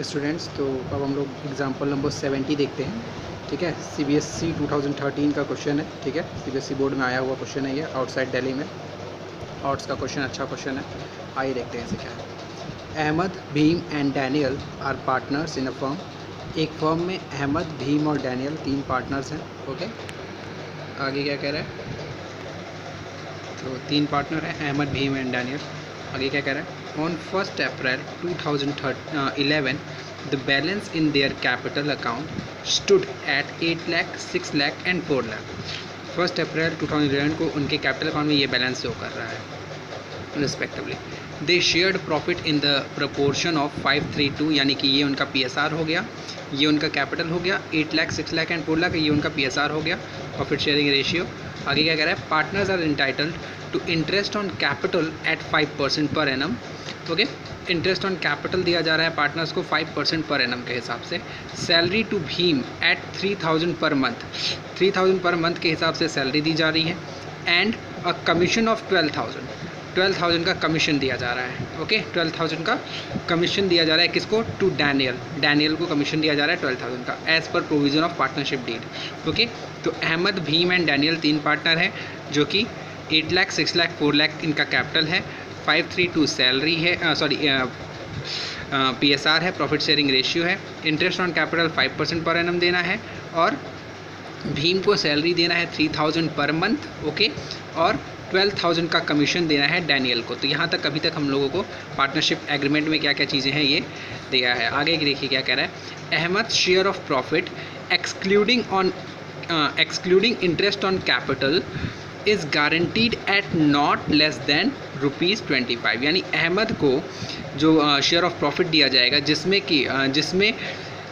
Students, तो अब हम लोग एग्जाम्पल नंबर 70 देखते हैं। ठीक है, CBSE 2013 का क्वेश्चन है। ठीक है, CBSE बोर्ड में आया हुआ क्वेश्चन है ये, आउटसाइड दिल्ली में। आर्ट्स का क्वेश्चन, अच्छा क्वेश्चन है। आइए देखते हैं इसे क्या है। Ahmad, Bhim and Daniel are partners in a firm. एक फर्म में अहमद, भीम और डैनियल 3 पार्टनर्स हैं। ओके, आगे क्या कह रहा है? तो 3 पार्टनर हैं, अहमद, भीम एंड डैनियल। आगे क्या कह रहा है? On 1st April 2011, the balance in their capital account stood at 8 lakh, 6 lakh and 4 lakh. 1st April 2011 को उनके कैपिटल अकाउंट में ये बैलेंस शो कर रहा है respectively. They shared profit in the proportion of 532, यानी कि ये उनका PSR हो गया, ये उनका कैपिटल हो गया। 8 लाख, 6 लाख एंड 4 लाख, ये उनका PSR हो गया, प्रॉफिट शेयरिंग रेशियो। आगे क्या कह रहा है? Partners are entitled to interest on capital at 5% per annum. Okay, interest on capital दिया जा रहा है पार्टनर्स को 5% पर एनम के हिसाब से। Salary to Bhim eight 3000 per month, 3000 per month के हिसाब से सैलरी दी जा रही है। एंड अ कमीशन ऑफ 12,000 का कमीशन दिया जा रहा है। ओके, 12,000 का कमीशन दिया जा रहा है किसको? टू डैनियल को कमीशन दिया जा रहा है 12,000 का, as per provision of partnership deed. Okay, तो Ahmed, Bhim and Daniel 3 partner हैं, जो कि 8 लाख, 6 लाख, 4 लाख इनका कैपिटल है, 532 सैलरी है, PSR है, प्रॉफिट शेयरिंग रेशियो है। Interest on capital 5% per annum देना है, और भीम को सैलरी देना है 3000 पर मंथ। ओके, और 12,000 का कमीशन देना है डैनियल को। तो यहाँ तक अभी तक हम लोगों को पार्टनरशिप एग्रीमेंट में क्या क्या चीज़ें हैं ये दिया है। आगे देखिए क्या कह रहा है। Ahmad share of profit excluding interest on capital is guaranteed at not less than ₹25, यानी अहमद को जो शेयर ऑफ प्रॉफिट दिया जाएगा जिसमें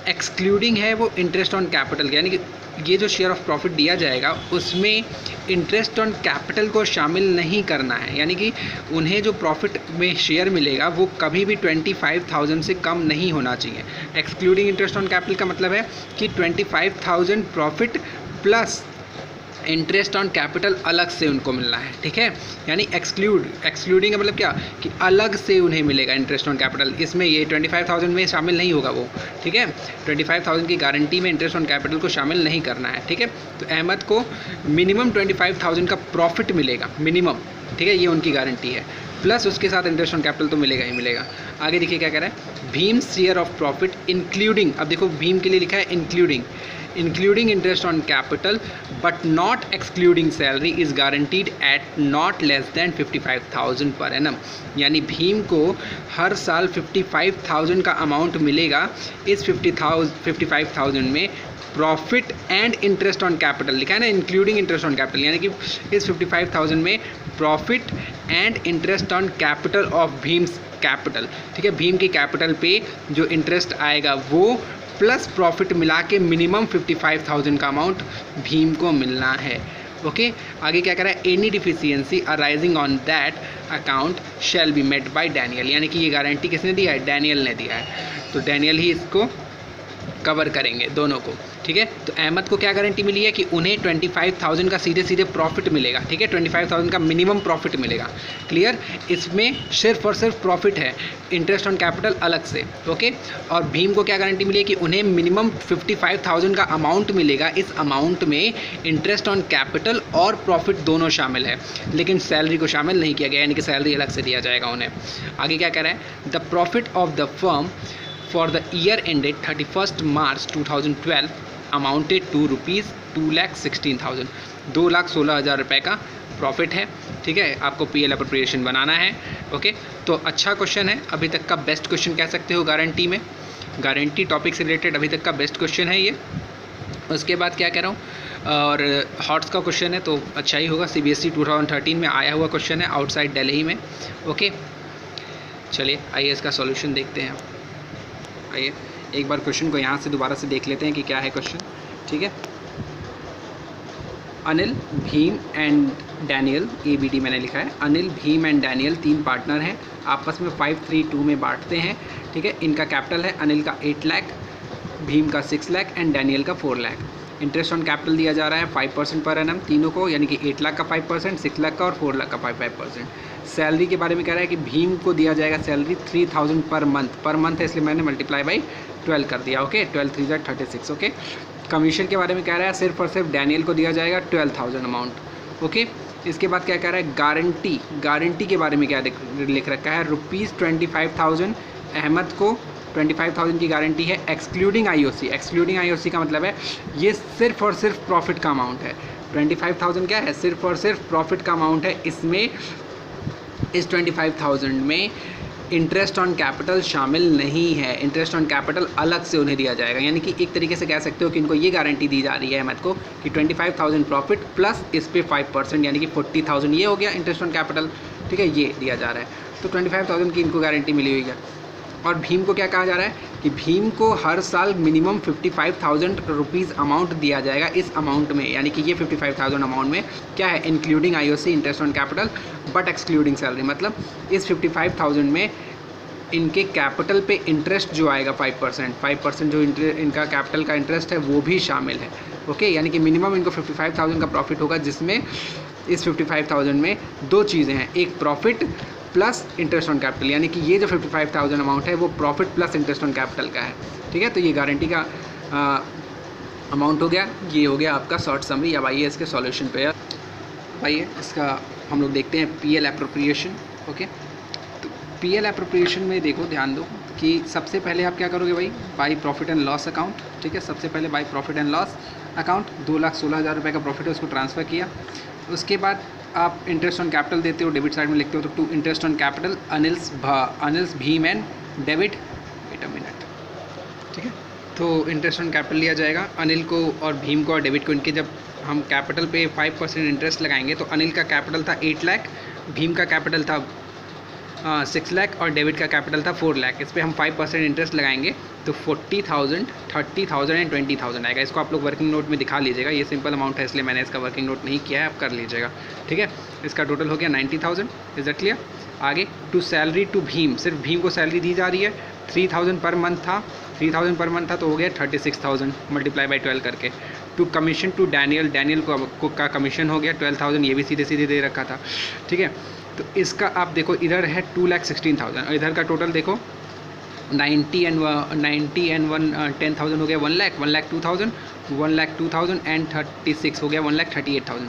एक्सक्लूडिंग है वो इंटरेस्ट ऑन कैपिटल, यानी कि ये जो शेयर ऑफ प्रॉफिट दिया जाएगा उसमें इंटरेस्ट ऑन कैपिटल को शामिल नहीं करना है, यानी कि उन्हें जो प्रॉफिट में शेयर मिलेगा वो कभी भी 25,000 से कम नहीं होना चाहिए। एक्सक्लूडिंग इंटरेस्ट ऑन कैपिटल का मतलब है कि 25,000 profit plus interest on capital अलग से उनको मिलना है। ठीक है, यानी एक्सक्लूडिंग का मतलब क्या कि अलग से उन्हें मिलेगा इंटरेस्ट ऑन कैपिटल, इसमें ये 25,000 में शामिल नहीं होगा वो। ठीक है, 25,000 की गारंटी में इंटरेस्ट ऑन कैपिटल को शामिल नहीं करना है। ठीक है, तो अहमद को मिनिमम 25,000 का प्रॉफिट मिलेगा, मिनिमम। ठीक है, ये उनकी गारंटी है, प्लस उसके साथ इंटरेस्ट ऑन कैपिटल तो मिलेगा ही मिलेगा। आगे देखिए क्या कह रहा है। Bhim share of profit including, अब देखो भीम के लिए लिखा है including interest on capital but not excluding salary is guaranteed at not less than 55,000 per annum, यानी भीम को हर साल 55,000 का अमाउंट मिलेगा। इस 55,000 में profit and interest on capital लिखा है ना, इंक्लूडिंग इंटरेस्ट ऑन कैपिटल, यानी कि इस 55,000 में profit and interest on capital of Bhim's capital. ठीक है, भीम की कैपिटल पे जो इंटरेस्ट आएगा वो प्लस प्रॉफिट मिला के मिनिमम 55,000 का अमाउंट भीम को मिलना है। ओके, आगे क्या कह रहा है। Any deficiency arising on that account shall be met by Daniel, यानी कि ये गारंटी किसने दिया है? डैनियल ने दिया है, तो डैनियल ही इसको कवर करेंगे दोनों को। ठीक है, तो अहमद को क्या गारंटी मिली है कि उन्हें 25,000 का सीधे प्रॉफिट मिलेगा। ठीक है, 25,000 का मिनिमम प्रॉफिट मिलेगा। क्लियर, इसमें सिर्फ और सिर्फ प्रॉफिट है, इंटरेस्ट ऑन कैपिटल अलग से। ओके, और भीम को क्या गारंटी मिली है कि उन्हें मिनिमम 55,000 का अमाउंट मिलेगा। इस अमाउंट में इंटरेस्ट ऑन कैपिटल और प्रॉफिट दोनों शामिल है, लेकिन सैलरी को शामिल नहीं किया गया, यानी कि सैलरी अलग से दिया जाएगा उन्हें। आगे क्या कह रहा है। The profit of the firm for the year ended 31st March 2012 amounted to ₹2,16,000, 2,16,000 रुपये का प्रॉफिट है। ठीक है, आपको PL अप्रोप्रिएशन बनाना है। ओके, तो अच्छा क्वेश्चन है, अभी तक का बेस्ट क्वेश्चन कह सकते हो गारंटी में, गारंटी टॉपिक से रिलेटेड अभी तक का बेस्ट क्वेश्चन है ये। उसके बाद क्या कह रहा हूँ, और हॉट्स का क्वेश्चन है तो अच्छा ही होगा, CBSE 2013 में आया हुआ क्वेश्चन है, आउटसाइड दिल्ली में। ओके, चलिए आइए इसका सॉल्यूशन देखते हैं। आइए एक बार क्वेश्चन को यहाँ से दोबारा से देख लेते हैं कि क्या है क्वेश्चन। ठीक है, Anil, Bhim and Daniel, ABD मैंने लिखा है। Anil, Bhim and Daniel 3 partner हैं, आपस में 532 में बांटते हैं। ठीक है, इनका कैपिटल है अनिल का 8 लाख, भीम का 6 लाख एंड डैनियल का 4 लाख। इंटरेस्ट ऑन कैपिटल दिया जा रहा है 5% पर एनम तीनों को, यानी कि 8 लाख का 5%, 6 लाख का और 4 लाख का 5%। सैलरी के बारे में कह रहा है कि भीम को दिया जाएगा सैलरी 3000 पर मंथ है, इसलिए मैंने मल्टीप्लाई बाई 12 कर दिया। ओके, 12 3 36। ओके, कमीशन के बारे में कह रहा है सिर्फ और सिर्फ डैनियल को दिया जाएगा 12,000 अमाउंट। ओके, इसके बाद क्या कह रहा है, गारंटी के बारे में क्या लिख रखा है, ₹25,000 अहमद को 25,000 की गारंटी है एक्सक्लूडिंग आईओसी। एक्सक्लूडिंग आईओसी का मतलब है ये सिर्फ और सिर्फ प्रॉफिट का अमाउंट है। 25,000 क्या है, सिर्फ और सिर्फ प्रॉफिट का अमाउंट है। इसमें इस 25,000 में इंटरेस्ट ऑन कैपिटल शामिल नहीं है, इंटरेस्ट ऑन कैपिटल अलग से उन्हें दिया जाएगा। यानी कि एक तरीके से कह सकते हो कि इनको ये गारंटी दी जा रही है अहमद को कि 25,000 प्रॉफिट प्लस इस पे 5%, यानी कि 40,000 ये हो गया इंटरेस्ट ऑन कैपिटल। ठीक है, ये दिया जा रहा है, तो 25,000 की इनको गारंटी मिली हुई है। और भीम को क्या कहा जा रहा है कि भीम को हर साल मिनिमम 55,000 रुपीज़ अमाउंट दिया जाएगा इस अमाउंट में, यानी कि ये 55,000 अमाउंट में क्या है, including IOC interest on capital but excluding salary. मतलब इस 55,000 में इनके कैपिटल पे इंटरेस्ट जो आएगा 5% जो इनका कैपिटल का इंटरेस्ट है वो भी शामिल है। ओके, यानी कि मिनिमम इनको 55,000 का प्रॉफिट होगा, जिसमें इस 55,000 में दो चीज़ें हैं, एक profit plus interest on capital, यानी कि ये जो 55,000 अमाउंट है वो profit plus interest on capital का है। ठीक है, तो ये गारंटी का अमाउंट हो गया। ये हो गया आपका शॉर्ट समरी। अब आइए इसके सॉल्यूशन पे, आइए इसका हम लोग देखते हैं पीएल एप्रोप्रिएशन। ओके, तो पीएल एप्रोप्रिएशन में देखो, ध्यान दो कि सबसे पहले आप क्या करोगे भाई, by profit and loss account. ठीक है, सबसे पहले by profit and loss account 2,16,000 रुपये का प्रॉफिट है, उसको ट्रांसफ़र किया। उसके बाद आप इंटरेस्ट ऑन कैपिटल देते हो, डेबिट साइड में लिखते हो, तो टू इंटरेस्ट ऑन कैपिटल अनिल्स Bhim and debit, wait a minute. ठीक है, तो इंटरेस्ट ऑन कैपिटल लिया जाएगा, अनिल को और भीम को और डेबिट को, इनके जब हम कैपिटल पे 5% इंटरेस्ट लगाएंगे तो अनिल का कैपिटल था 8 लाख, भीम का कैपिटल था 6 लाख और डेबिट का कैपिटल था 4 लाख। इस पर हम 5% इंटरेस्ट लगाएंगे तो 40,000, 30,000 एंड 20,000 आएगा। इसको आप लोग वर्किंग नोट में दिखा लीजिएगा, ये सिंपल अमाउंट है इसलिए मैंने इसका वर्किंग नोट नहीं किया है, आप कर लीजिएगा। ठीक है, इसका टोटल हो गया 90,000। Is that clear? आगे टू सैलरी टू भीम, सिर्फ भीम को सैलरी दी जा रही है, 3,000 पर मंथ था, 3,000 पर मंथ था तो हो गया 36,000 मल्टीप्लाई बाई 12 करके। To commission to Daniel, Daniel को का कमीशन हो गया 12,000, ये भी सीधे सीधे दे रखा था। ठीक है, तो इसका आप देखो इधर है 2,16,000 और इधर का टोटल देखो 90 एंड 10,000 हो गया 1 लाख, 1,02,000, 1,02,000 एंड 36 हो गया 1,38,000।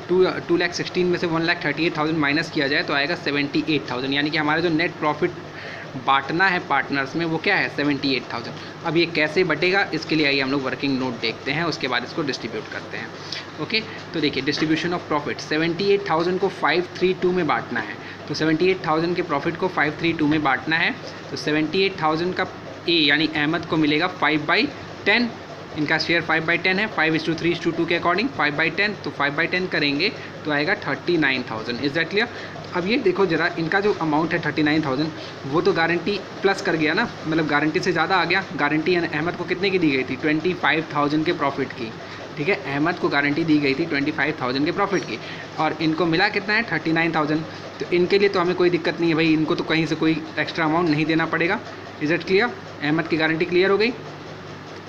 2,16,000 में से 1,38,000 माइनस किया जाए तो आएगा 78,000, यानी कि हमारा जो नेट प्रॉफिट बांटना है पार्टनर्स में वो क्या है 78,000। अब ये कैसे बटेगा, इसके लिए आइए हम लोग वर्किंग नोट देखते हैं, उसके बाद इसको डिस्ट्रीब्यूट करते हैं। ओके, तो देखिए डिस्ट्रीब्यूशन ऑफ प्रॉफिट, 78,000 को 532 में बांटना है, तो 78,000 के प्रॉफिट को 532 में बांटना है, तो 78,000 का ए यानी अहमद को मिलेगा 5/10, इनका शेयर 5/10 है, 5:3:2 के अकॉर्डिंग 5/10, तो 5/10 करेंगे तो आएगा 39,000। Is that clear? अब ये देखो जरा, इनका जो अमाउंट है 39,000 वो तो गारंटी प्लस कर गया ना, मतलब गारंटी से ज़्यादा आ गया। गारंटी अहमद को कितने की दी गई थी, 25,000 के प्रॉफिट की। ठीक है, अहमद को गारंटी दी गई थी 25,000 के प्रॉफिट की और इनको मिला कितना है 39,000। तो इनके लिए तो हमें कोई दिक्कत नहीं है भाई, इनको तो कहीं से कोई एक्स्ट्रा अमाउंट नहीं देना पड़ेगा। Is it clear? अहमद की गारंटी क्लियर हो गई।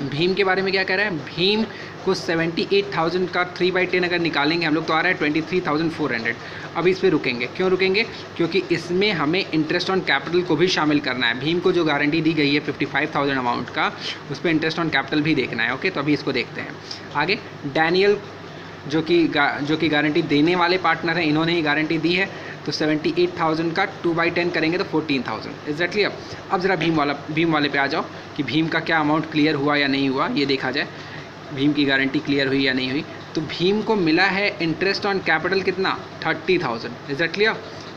भीम के बारे में क्या कह रहा है, भीम को 78,000 का 3/10 अगर निकालेंगे हम लोग तो आ रहा है 23,400। अब इस पे रुकेंगे, क्यों रुकेंगे, क्योंकि इसमें हमें इंटरेस्ट ऑन कैपिटल को भी शामिल करना है। भीम को जो गारंटी दी गई है 55,000 अमाउंट का, उस पर इंटरेस्ट ऑन कैपिटल भी देखना है। ओके, तो अभी इसको देखते हैं आगे। डैनियल जो कि गारंटी देने वाले पार्टनर हैं, इन्होंने ही गारंटी दी है, तो 78,000 का 2/10 करेंगे तो 14,000। एग्जैक्टली। अब ज़रा भीम वाले पे आ जाओ कि भीम का क्या अमाउंट क्लियर हुआ या नहीं हुआ, ये देखा जाए भीम की गारंटी क्लियर हुई या नहीं हुई। तो भीम को मिला है इंटरेस्ट ऑन कैपिटल कितना 30,000। एग्जैक्टली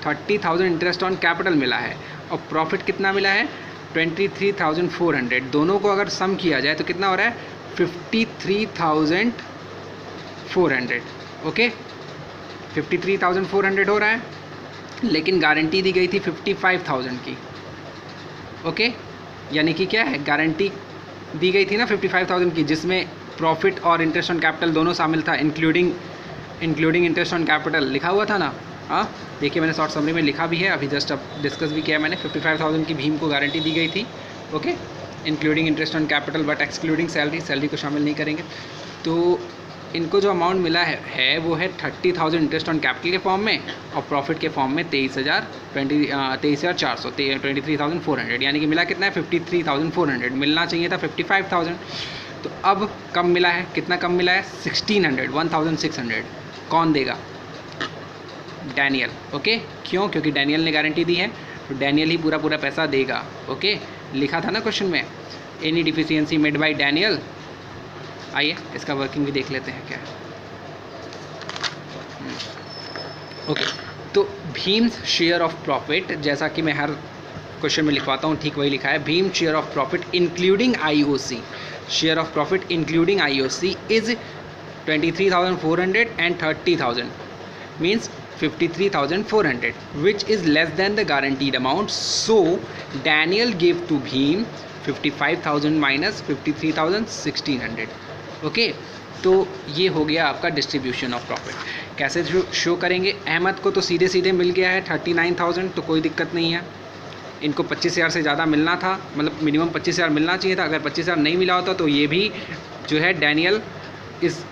30,000 इंटरेस्ट ऑन कैपिटल मिला है और प्रॉफिट कितना मिला है 23,400। दोनों को अगर सम किया जाए तो कितना हो रहा है 53,400। ओके, 53,400 हो रहा है, लेकिन गारंटी दी गई थी 55,000 की। ओके, यानी कि क्या है, गारंटी दी गई थी ना 55,000 की, जिसमें प्रॉफिट और इंटरेस्ट ऑन कैपिटल दोनों शामिल था, इंक्लूडिंग इंटरेस्ट ऑन कैपिटल लिखा हुआ था ना। हाँ, देखिए मैंने शॉर्ट समरी में लिखा भी है, अभी जस्ट अब डिस्कस भी किया मैंने। 55,000 की भीम को गारंटी दी गई थी। Okay, including interest on capital but excluding salary, salary को शामिल नहीं करेंगे। तो इनको जो अमाउंट मिला है वो है 30,000 इंटरेस्ट ऑन कैपिटल के फॉर्म में और प्रॉफिट के फॉर्म में 23,400 23,400, यानी कि मिला कितना है 53,400, मिलना चाहिए था 55,000। तो अब कम मिला है, कितना कम मिला है 1,600। कौन देगा? डैनियल। ओके, क्यों? क्योंकि डैनियल ने गारंटी दी है, तो डैनियल ही पूरा पैसा देगा। ओके, लिखा था ना क्वेश्चन में, any deficiency made by Daniel. आइए इसका वर्किंग भी देख लेते हैं क्या है। ओके, तो भीम्स शेयर ऑफ प्रॉफिट, जैसा कि मैं हर क्वेश्चन में लिखवाता हूँ ठीक वही लिखा है, Bhim share of profit including IOC, share of profit including IOC is 23,400 and 30,000, means 53,400, which is less than the guaranteed amount. So Daniel gave to Bhim 55,000 minus 53,000, 1,600. Okay, तो ये हो गया आपका डिस्ट्रीब्यूशन ऑफ प्रॉफिट। कैसे शो करेंगे? अहमद को तो सीधे सीधे मिल गया है 39,000, तो कोई दिक्कत नहीं है। इनको 25,000 से ज़्यादा मिलना था, मतलब मिनिमम 25,000 मिलना चाहिए था। अगर 25,000 नहीं मिला होता तो ये भी जो है डैनियल इस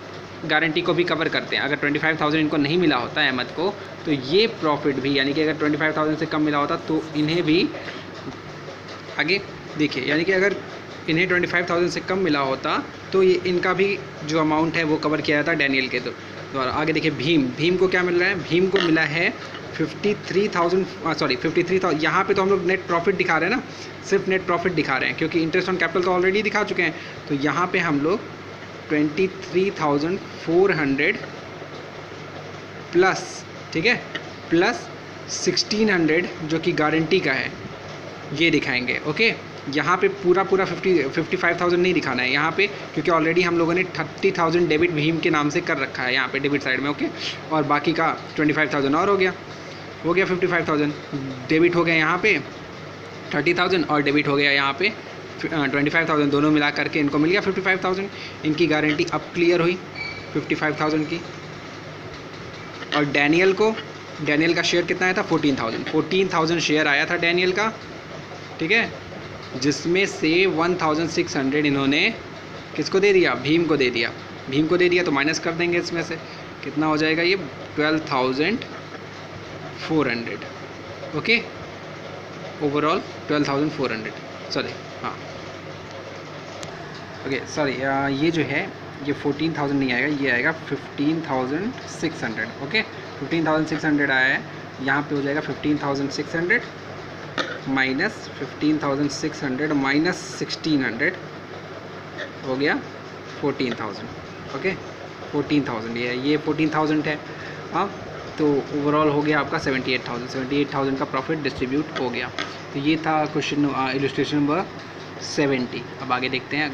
गारंटी को भी कवर करते हैं। अगर 25,000 इनको नहीं मिला होता अहमद को, तो ये प्रॉफिट भी, यानी कि अगर 25,000 से कम मिला होता तो इन्हें भी, आगे देखिए, यानी कि अगर इन्हें 25,000 से कम मिला होता तो ये इनका भी जो अमाउंट है वो कवर किया जाता डैनियल के द्वारा। आगे देखिए भीम को क्या मिल रहा है? भीम को मिला है 53,000, यहाँ पे तो हम लोग नेट प्रॉफिट दिखा रहे हैं ना, सिर्फ नेट प्रॉफिट दिखा रहे हैं, क्योंकि इंटरेस्ट ऑन कैपिटल तो ऑलरेडी दिखा चुके हैं। तो यहाँ पे हम लोग 23,400 प्लस, ठीक है, प्लस 1,600 जो कि गारंटी का है, ये दिखाएंगे। ओके, यहाँ पे पूरा 55,000 नहीं दिखाना है यहाँ पे, क्योंकि ऑलरेडी हम लोगों ने 30,000 डेबिट भीम के नाम से कर रखा है यहाँ पे डेबिट साइड में। ओके, और बाकी का 25,000 और हो गया 55,000 डेबिट हो गया यहाँ पे 30,000 और डेबिट हो गया यहाँ पे 25,000, दोनों मिला करके इनको मिल गया 55,000। इनकी गारंटी अब क्लियर हुई 55,000 की। और डैनियल का शेयर कितना आया था? 14,000 शेयर आया था डैनियल का, ठीक है, जिसमें से 1,600 इन्होंने किसको दे दिया? भीम को दे दिया। तो माइनस कर देंगे इसमें से, कितना हो जाएगा ये? 12,400। ओके, ओवरऑल 12,400, सॉरी, हाँ, ओके सॉरी, ये जो है ये 14,000 नहीं आएगा, ये आएगा 15,600। ओके, 15,600 आया है, यहाँ पे हो जाएगा 15,600 माइनस 15,600 माइनस 1,600 हो गया 14,000। ओके, 14,000 ये 14,000 है। अब तो ओवरऑल हो गया आपका 78,000 का प्रॉफिट डिस्ट्रीब्यूट हो गया। तो ये था क्वेश्चन इलस्ट्रेशन नंबर 70। अब आगे देखते हैं।